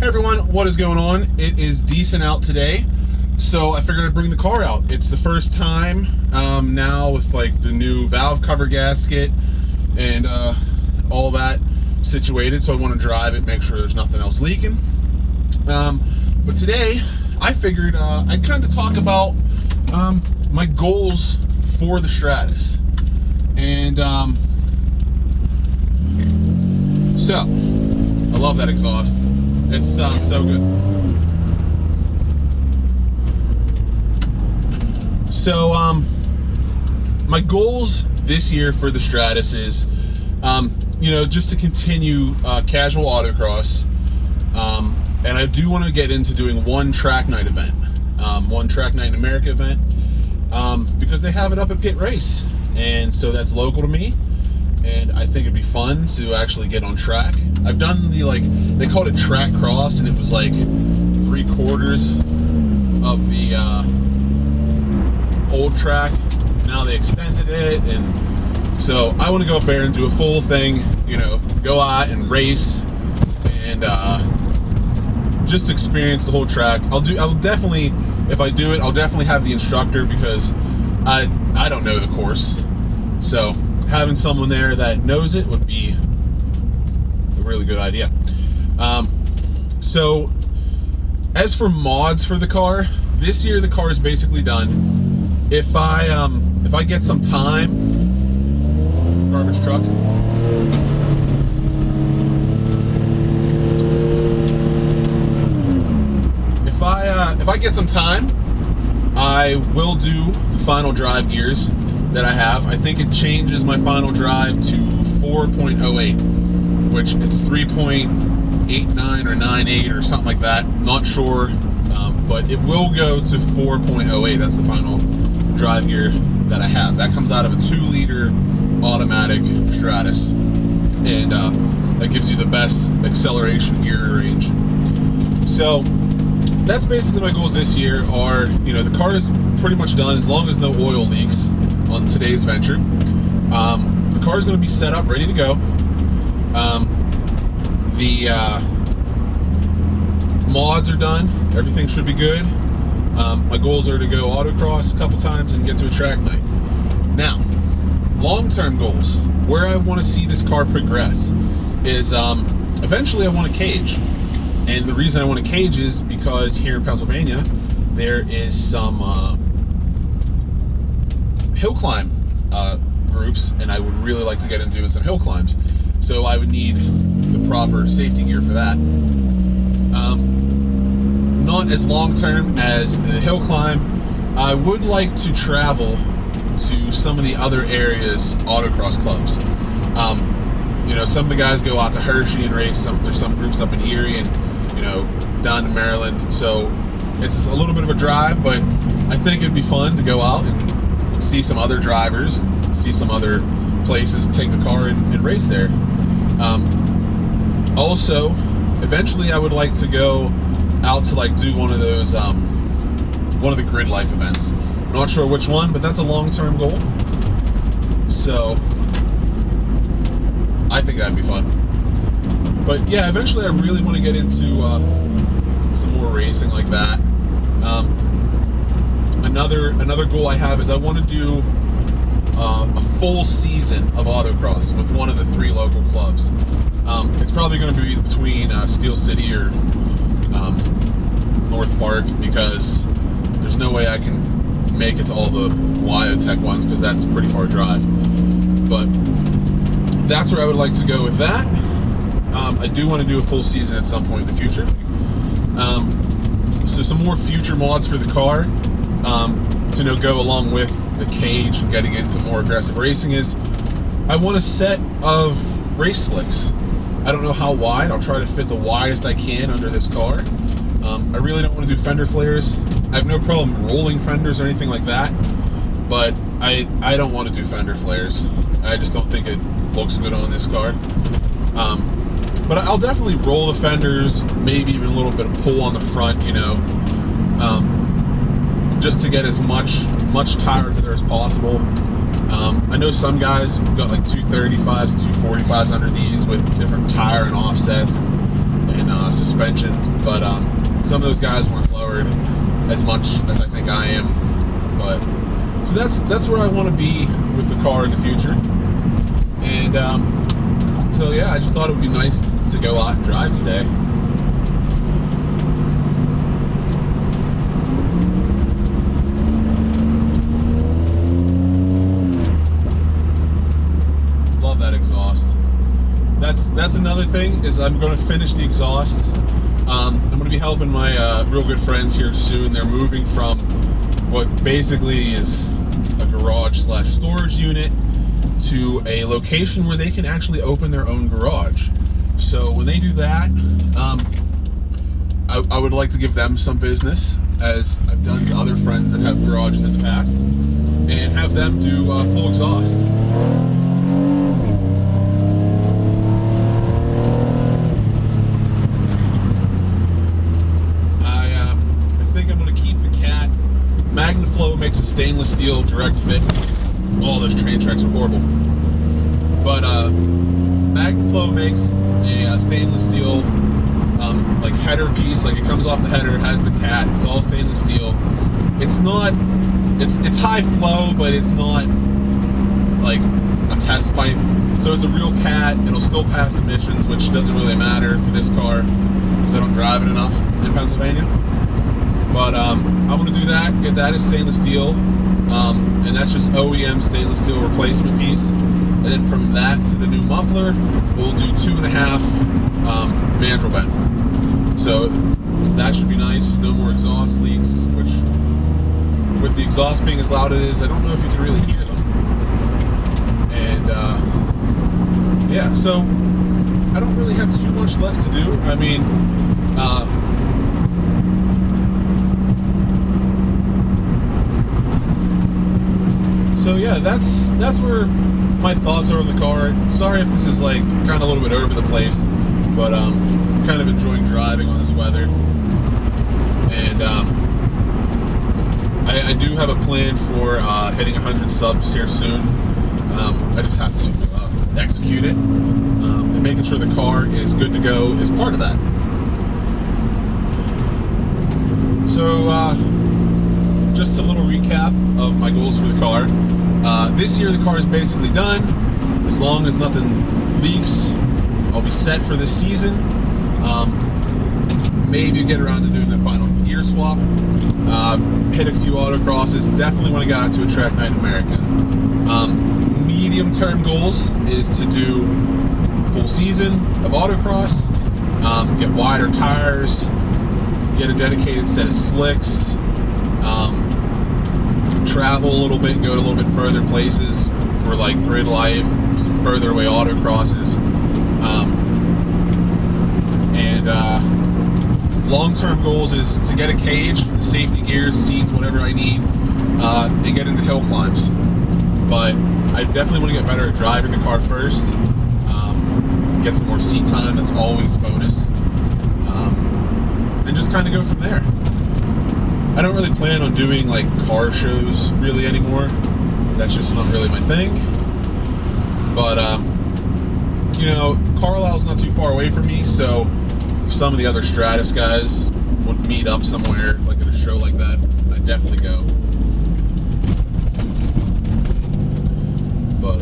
Hey everyone, what is going on? It is decent out today, so I figured I'd bring the car out. It's the first time now with like the new valve cover gasket and all that situated, so I want to drive it, make sure there's nothing else leaking. But today, I figured I'd kind of talk about my goals for the Stratus. And so, I love that exhaust. It sounds so good. So, my goals this year for the Stratus is, just to continue casual autocross. And I do want to get into doing one track night event, one track night in America event, because they have it up at Pit Race, and so that's local to me, and I think it'd be fun to actually get on track. I've done they called it track cross, and it was like 3/4 of the old track. Now they extended it, and so I want to go up there and do a full thing, go out and race, and just experience the whole track. I'll definitely, if I do it, I'll definitely have the instructor, because I don't know the course. So having someone there that knows it would be a really good idea. So as for mods for the car, this year the car is basically done. If I get some time, garbage truck. If I get some time, I will do the final drive gears that I have. I think it changes my final drive to 4.08, which it's 3.89 or 98 or something like that. Not sure, but it will go to 4.08. That's the final drive gear that I have. That comes out of a 2-liter automatic Stratus, and that gives you the best acceleration gear range. So that's basically my goals this year. Are the car is pretty much done, as long as no oil leaks on today's venture. The car is going to be set up, ready to go. The mods are done. Everything should be good. My goals are to go autocross a couple times and get to a track night. Now, long-term goals, where I want to see this car progress is eventually I want a cage. And the reason I want a cage is because here in Pennsylvania, there is some hill climb groups, and I would really like to get into doing some hill climbs. So I would need the proper safety gear for that. Not as long-term as the hill climb. I would like to travel to some of the other areas autocross clubs. Some of the guys go out to Hershey and race. There's some groups up in Erie and down to Maryland, so it's a little bit of a drive, but I think it'd be fun to go out and see some other drivers and see some other places and take the car and race there. Also, eventually I would like to go out to do one of those one of the grid life events. Not sure which one, but that's a long-term goal, so I think that'd be fun. But yeah, eventually I really want to get into some more racing like that. Another goal I have is I want to do a full season of autocross with one of the 3 local clubs. It's probably going to be between Steel City or North Park, because there's no way I can make it to all the Wyotech ones, because that's a pretty far drive. But that's where I would like to go with that. I do want to do a full season at some point in the future. So some more future mods for the car to go along with the cage and getting into more aggressive racing is I want a set of race slicks. I don't know how wide. I'll try to fit the widest I can under this car. I really don't want to do fender flares. I have no problem rolling fenders or anything like that, but I don't want to do fender flares. I just don't think it looks good on this car. But I'll definitely roll the fenders, maybe even a little bit of pull on the front, just to get as much tire under there as possible. I know some guys got like 235s and 245s under these with different tire and offsets and suspension, but some of those guys weren't lowered as much as I think I am. But so that's where I want to be with the car in the future. And so yeah, I just thought it would be nice to go out and drive today. Love that exhaust. That's another thing, is I'm going to finish the exhaust. I'm going to be helping my real good friends here soon. They're moving from what basically is a garage/storage unit to a location where they can actually open their own garage. So when they do that, I would like to give them some business, as I've done to other friends that have garages in the past, and have them do full exhaust. MagnaFlow makes a stainless steel direct fit. Oh, those train tracks are horrible. But MagnaFlow makes a stainless steel like header piece. Like, it comes off the header, it has the cat. It's all stainless steel. It's not. It's high flow, but it's not like a test pipe. So it's a real cat. It'll still pass emissions, which doesn't really matter for this car because I don't drive it enough in Pennsylvania. But I'm going to do that, get that as stainless steel, and that's just OEM stainless steel replacement piece. And then from that to the new muffler, we'll do 2.5 mandrel bend. So that should be nice, no more exhaust leaks, which with the exhaust being as loud as it is, I don't know if you can really hear them. And yeah, so I don't really have too much left to do. I mean, so yeah, that's where my thoughts are on the car. Sorry if this is like kind of a little bit over the place, but kind of enjoying driving on this weather. And I do have a plan for hitting 100 subs here soon. I just have to execute it, and making sure the car is good to go is part of that. So just a little recap of my goals for the car. This year the car is basically done. As long as nothing leaks, I'll be set for this season. Maybe get around to doing the final gear swap. Hit a few autocrosses. Definitely want to get out to a track night in America. Medium-term goals is to do full season of autocross, get wider tires, get a dedicated set of slicks, travel a little bit, go to a little bit further places for like grid life, some further away autocrosses, and long-term goals is to get a cage, safety gears, seats, whatever I need, and get into hill climbs. But I definitely want to get better at driving the car first, get some more seat time, that's always a bonus, and just kind of go from there. I don't really plan on doing like car shows really anymore. That's just not really my thing. But you know, Carlisle's not too far away from me, so if some of the other Stratus guys would meet up somewhere like at a show like that, I'd definitely go. But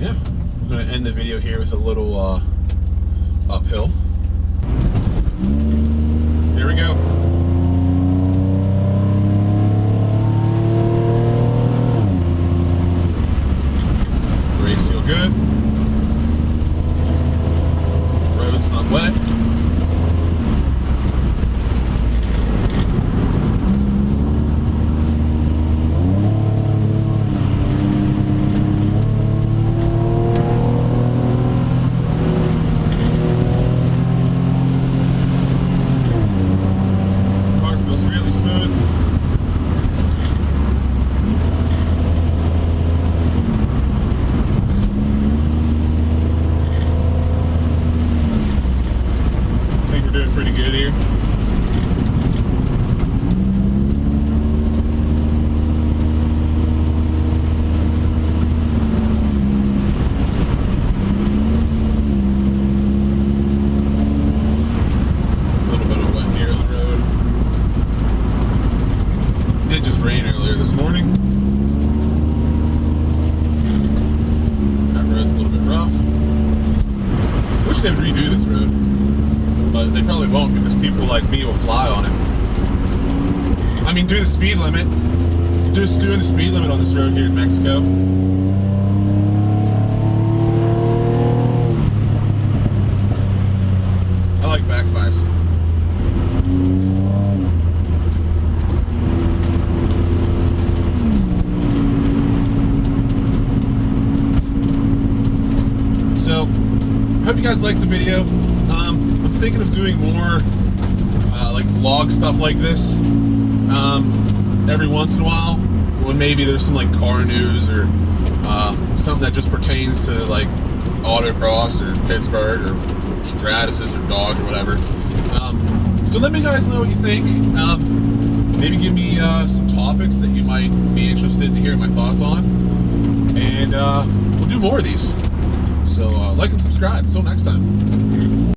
yeah, I'm gonna end the video here with a little uphill. Here we go. Brakes feel good. Road's not wet. Pretty good here. rain earlier this morning. That road's a little bit rough. Wish they'd redo this road, but they probably won't because people like me will fly on it. I mean, do the speed limit. Just doing the speed limit on this road here in Mexico. I like backfires. So, hope you guys liked the video. I'm thinking of doing more like vlog stuff like this every once in a while, when maybe there's some like car news or something that just pertains to like autocross or Pittsburgh or stratuses or dogs or whatever. So let me guys know what you think. Maybe give me some topics that you might be interested to hear my thoughts on, and we'll do more of these. So like and subscribe. Until next time.